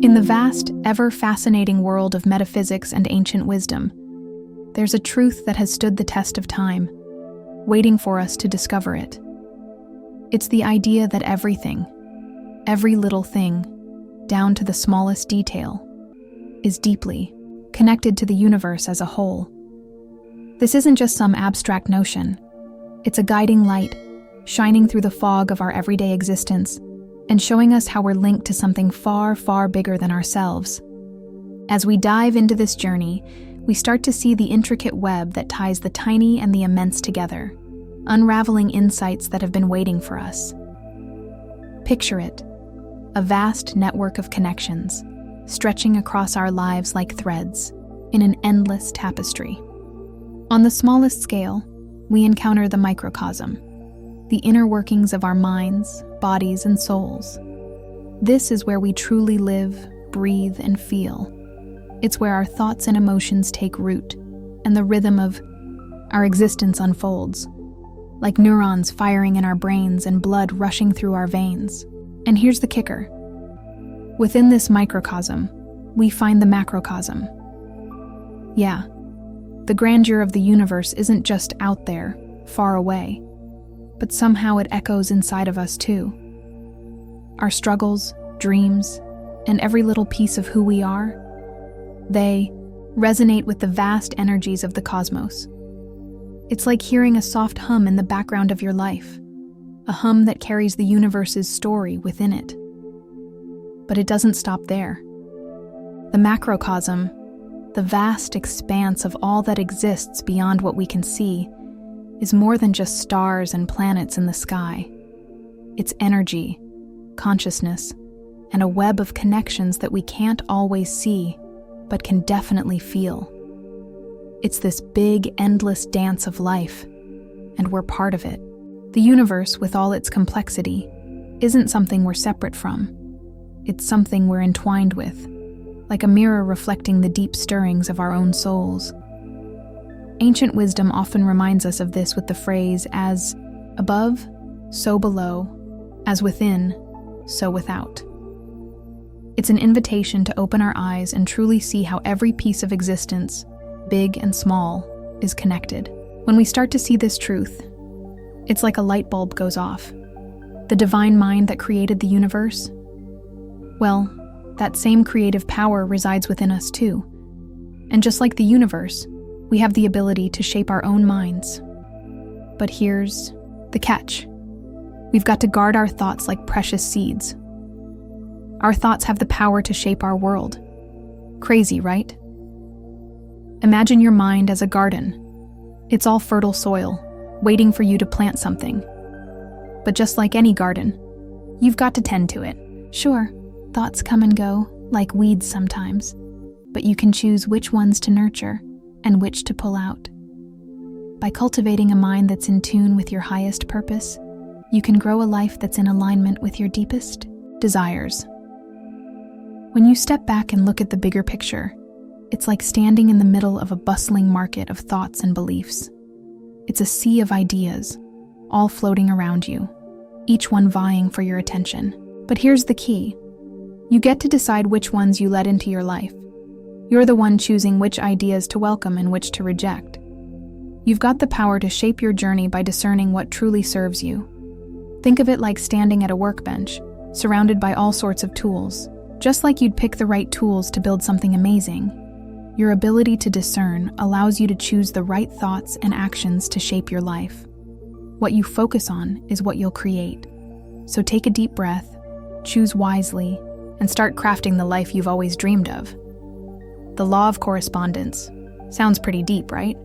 In the vast, ever-fascinating world of metaphysics and ancient wisdom, there's a truth that has stood the test of time, waiting for us to discover it. It's the idea that everything, every little thing, down to the smallest detail, is deeply connected to the universe as a whole. This isn't just some abstract notion. It's a guiding light, shining through the fog of our everyday existence and showing us how we're linked to something far, far bigger than ourselves. As we dive into this journey, we start to see the intricate web that ties the tiny and the immense together, unraveling insights that have been waiting for us. Picture it, a vast network of connections, stretching across our lives like threads in an endless tapestry. On the smallest scale, we encounter the microcosm, the inner workings of our minds, bodies, and souls. This is where we truly live, breathe, and feel. It's where our thoughts and emotions take root, and the rhythm of our existence unfolds, like neurons firing in our brains and blood rushing through our veins. And here's the kicker. Within this microcosm, we find the macrocosm. Yeah, the grandeur of the universe isn't just out there, far away, but somehow it echoes inside of us too. Our struggles, dreams, and every little piece of who we are, they resonate with the vast energies of the cosmos. It's like hearing a soft hum in the background of your life, a hum that carries the universe's story within it. But it doesn't stop there. The macrocosm, the vast expanse of all that exists beyond what we can see, is more than just stars and planets in the sky. It's energy, consciousness, and a web of connections that we can't always see, but can definitely feel. It's this big, endless dance of life, and we're part of it. The universe, with all its complexity, isn't something we're separate from. It's something we're entwined with, like a mirror reflecting the deep stirrings of our own souls. Ancient wisdom often reminds us of this with the phrase, as above, so below, as within, so without. It's an invitation to open our eyes and truly see how every piece of existence, big and small, is connected. When we start to see this truth, it's like a light bulb goes off. The divine mind that created the universe? Well, that same creative power resides within us too. And just like the universe, we have the ability to shape our own minds. But here's the catch. We've got to guard our thoughts like precious seeds. Our thoughts have the power to shape our world. Crazy, right? Imagine your mind as a garden. It's all fertile soil, waiting for you to plant something. But just like any garden, you've got to tend to it. Sure, thoughts come and go, like weeds sometimes, but you can choose which ones to nurture and which to pull out. By cultivating a mind that's in tune with your highest purpose, you can grow a life that's in alignment with your deepest desires. When you step back and look at the bigger picture, it's like standing in the middle of a bustling market of thoughts and beliefs. It's a sea of ideas, all floating around you, each one vying for your attention. But here's the key. You get to decide which ones you let into your life. You're the one choosing which ideas to welcome and which to reject. You've got the power to shape your journey by discerning what truly serves you. Think of it like standing at a workbench, surrounded by all sorts of tools. Just like you'd pick the right tools to build something amazing, your ability to discern allows you to choose the right thoughts and actions to shape your life. What you focus on is what you'll create. So take a deep breath, choose wisely, and start crafting the life you've always dreamed of. The law of correspondence. Sounds pretty deep, right?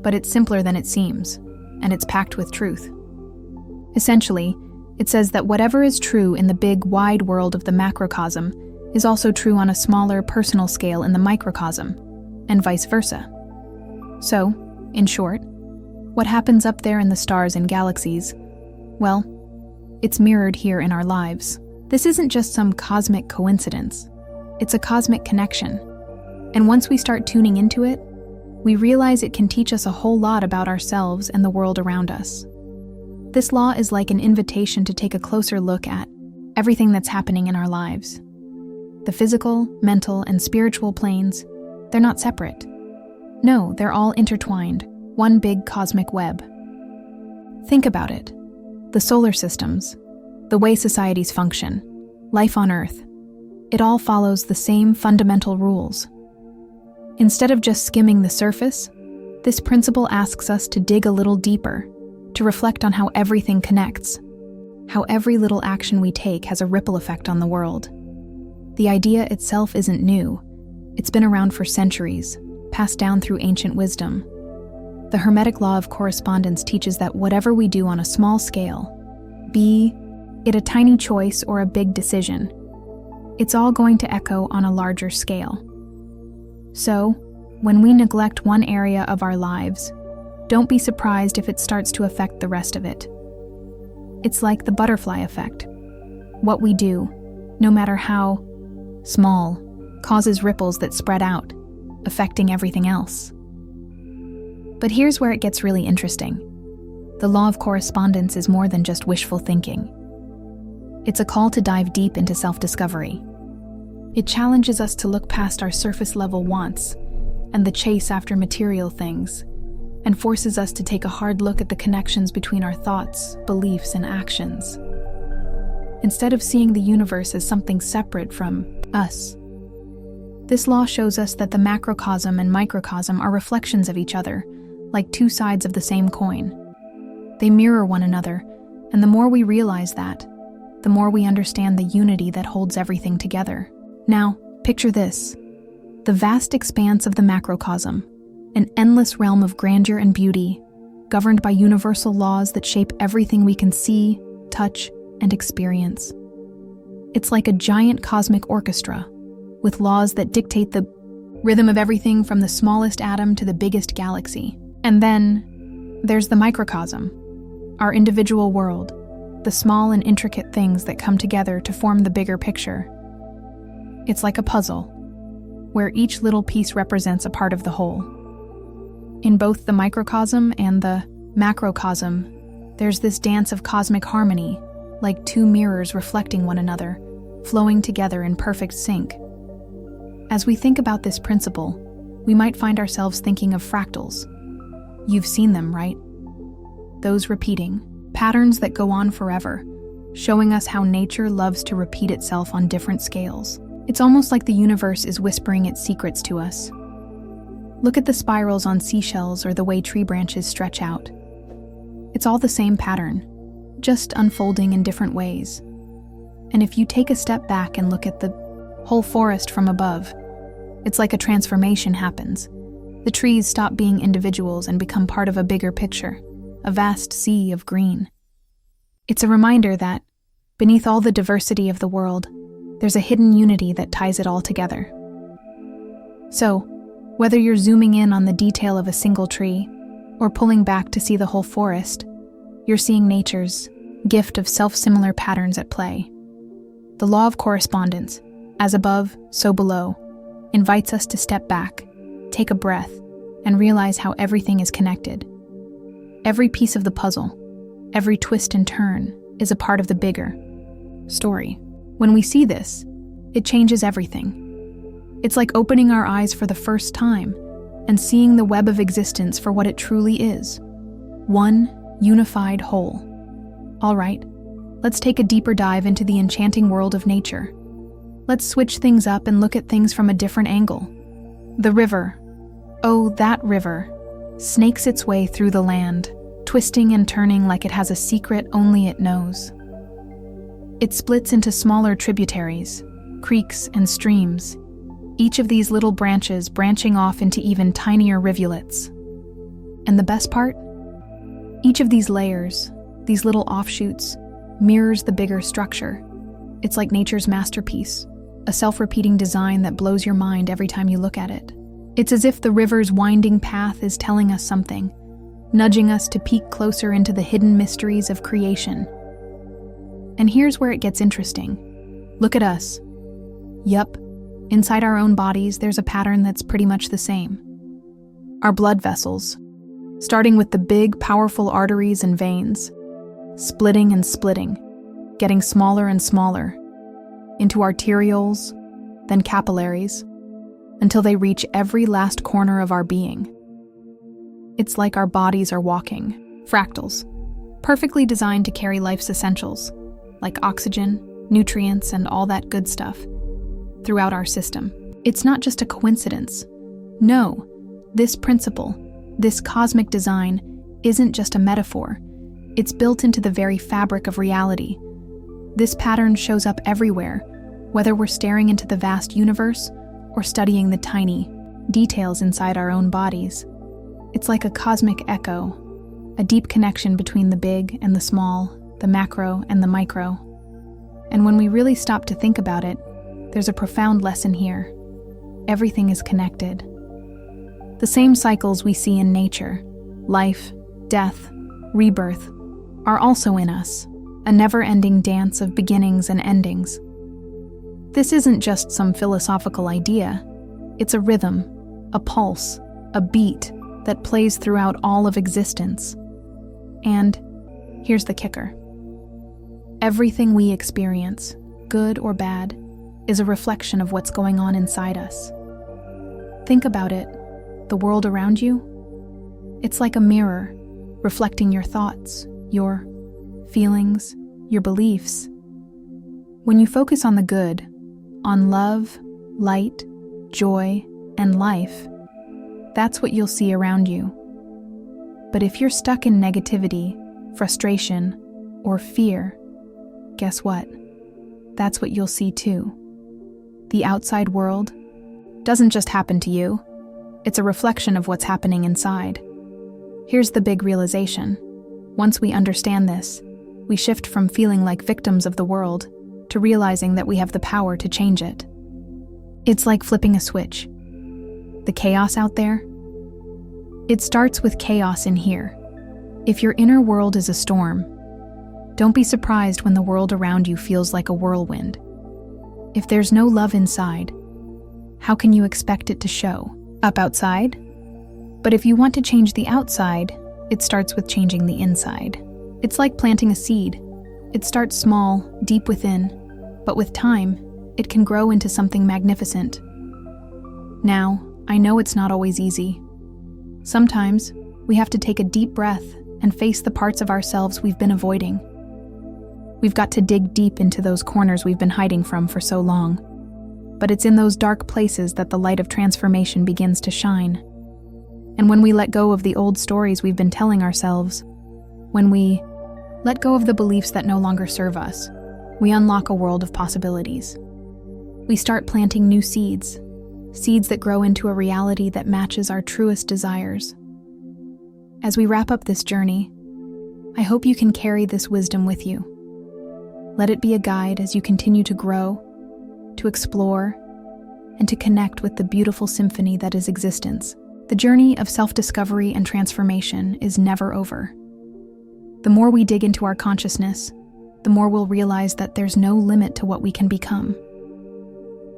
But it's simpler than it seems, and it's packed with truth. Essentially, it says that whatever is true in the big, wide world of the macrocosm is also true on a smaller, personal scale in the microcosm, and vice versa. So, in short, what happens up there in the stars and galaxies? Well, it's mirrored here in our lives. This isn't just some cosmic coincidence. It's a cosmic connection. And once we start tuning into it, we realize it can teach us a whole lot about ourselves and the world around us. This law is like an invitation to take a closer look at everything that's happening in our lives. The physical, mental, and spiritual planes, they're not separate. No, they're all intertwined, one big cosmic web. Think about it. The solar systems, the way societies function, life on Earth, it all follows the same fundamental rules. Instead of just skimming the surface, this principle asks us to dig a little deeper, to reflect on how everything connects, how every little action we take has a ripple effect on the world. The idea itself isn't new. It's been around for centuries, passed down through ancient wisdom. The Hermetic law of correspondence teaches that whatever we do on a small scale, be it a tiny choice or a big decision, it's all going to echo on a larger scale. So, when we neglect one area of our lives, don't be surprised if it starts to affect the rest of it. It's like the butterfly effect. What we do, no matter how small, causes ripples that spread out, affecting everything else. But here's where it gets really interesting. The law of correspondence is more than just wishful thinking. It's a call to dive deep into self-discovery. It challenges us to look past our surface-level wants and the chase after material things, and forces us to take a hard look at the connections between our thoughts, beliefs, and actions. Instead of seeing the universe as something separate from us, this law shows us that the macrocosm and microcosm are reflections of each other, like two sides of the same coin. They mirror one another, and the more we realize that, the more we understand the unity that holds everything together. Now, picture this: the vast expanse of the macrocosm, an endless realm of grandeur and beauty, governed by universal laws that shape everything we can see, touch, and experience. It's like a giant cosmic orchestra, with laws that dictate the rhythm of everything from the smallest atom to the biggest galaxy. And then there's the microcosm, our individual world, the small and intricate things that come together to form the bigger picture. It's like a puzzle, where each little piece represents a part of the whole. In both the microcosm and the macrocosm, there's this dance of cosmic harmony, like two mirrors reflecting one another, flowing together in perfect sync. As we think about this principle, we might find ourselves thinking of fractals. You've seen them, right? Those repeating patterns that go on forever, showing us how nature loves to repeat itself on different scales. It's almost like the universe is whispering its secrets to us. Look at the spirals on seashells or the way tree branches stretch out. It's all the same pattern, just unfolding in different ways. And if you take a step back and look at the whole forest from above, it's like a transformation happens. The trees stop being individuals and become part of a bigger picture, a vast sea of green. It's a reminder that, beneath all the diversity of the world, there's a hidden unity that ties it all together. So, whether you're zooming in on the detail of a single tree or pulling back to see the whole forest, you're seeing nature's gift of self-similar patterns at play. The law of correspondence, as above, so below, invites us to step back, take a breath, and realize how everything is connected. Every piece of the puzzle, every twist and turn, is a part of the bigger story. When we see this, it changes everything. It's like opening our eyes for the first time and seeing the web of existence for what it truly is. One unified whole. All right, let's take a deeper dive into the enchanting world of nature. Let's switch things up and look at things from a different angle. The river. Oh, that river. Snakes its way through the land, twisting and turning like it has a secret only it knows. It splits into smaller tributaries, creeks and streams, each of these little branches branching off into even tinier rivulets. And the best part? Each of these layers, these little offshoots, mirrors the bigger structure. It's like nature's masterpiece, a self-repeating design that blows your mind every time you look at it. It's as if the river's winding path is telling us something, nudging us to peek closer into the hidden mysteries of creation. And here's where it gets interesting. Look at us. Yup, inside our own bodies, there's a pattern that's pretty much the same. Our blood vessels, starting with the big, powerful arteries and veins, splitting and splitting, getting smaller and smaller, into arterioles, then capillaries, until they reach every last corner of our being. It's like our bodies are walking fractals, perfectly designed to carry life's essentials, like oxygen, nutrients, and all that good stuff, throughout our system. It's not just a coincidence. No, this principle, this cosmic design, isn't just a metaphor. It's built into the very fabric of reality. This pattern shows up everywhere, whether we're staring into the vast universe or studying the tiny details inside our own bodies. It's like a cosmic echo, a deep connection between the big and the small, the macro and the micro. And when we really stop to think about it, there's a profound lesson here. Everything is connected. The same cycles we see in nature, life, death, rebirth, are also in us, a never-ending dance of beginnings and endings. This isn't just some philosophical idea. It's a rhythm, a pulse, a beat that plays throughout all of existence. And here's the kicker. Everything we experience, good or bad, is a reflection of what's going on inside us. Think about it. The world around you? It's like a mirror, reflecting your thoughts, your feelings, your beliefs. When you focus on the good, on love, light, joy, and life, that's what you'll see around you. But if you're stuck in negativity, frustration, or fear, guess what? That's what you'll see too. The outside world doesn't just happen to you. It's a reflection of what's happening inside. Here's the big realization. Once we understand this, we shift from feeling like victims of the world to realizing that we have the power to change it. It's like flipping a switch. The chaos out there? It starts with chaos in here. If your inner world is a storm, don't be surprised when the world around you feels like a whirlwind. If there's no love inside, how can you expect it to show up outside? But if you want to change the outside, it starts with changing the inside. It's like planting a seed. It starts small, deep within, but with time, it can grow into something magnificent. Now, I know it's not always easy. Sometimes, we have to take a deep breath and face the parts of ourselves we've been avoiding. We've got to dig deep into those corners we've been hiding from for so long. But it's in those dark places that the light of transformation begins to shine. And when we let go of the old stories we've been telling ourselves, when we let go of the beliefs that no longer serve us, we unlock a world of possibilities. We start planting new seeds, seeds that grow into a reality that matches our truest desires. As we wrap up this journey, I hope you can carry this wisdom with you. Let it be a guide as you continue to grow, to explore, and to connect with the beautiful symphony that is existence. The journey of self-discovery and transformation is never over. The more we dig into our consciousness, the more we'll realize that there's no limit to what we can become.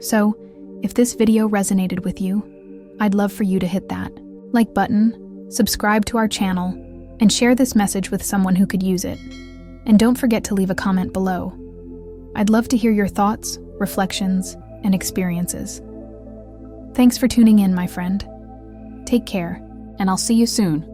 So, if this video resonated with you, I'd love for you to hit that like button, subscribe to our channel, and share this message with someone who could use it. And don't forget to leave a comment below. I'd love to hear your thoughts, reflections, and experiences. Thanks for tuning in, my friend. Take care, and I'll see you soon.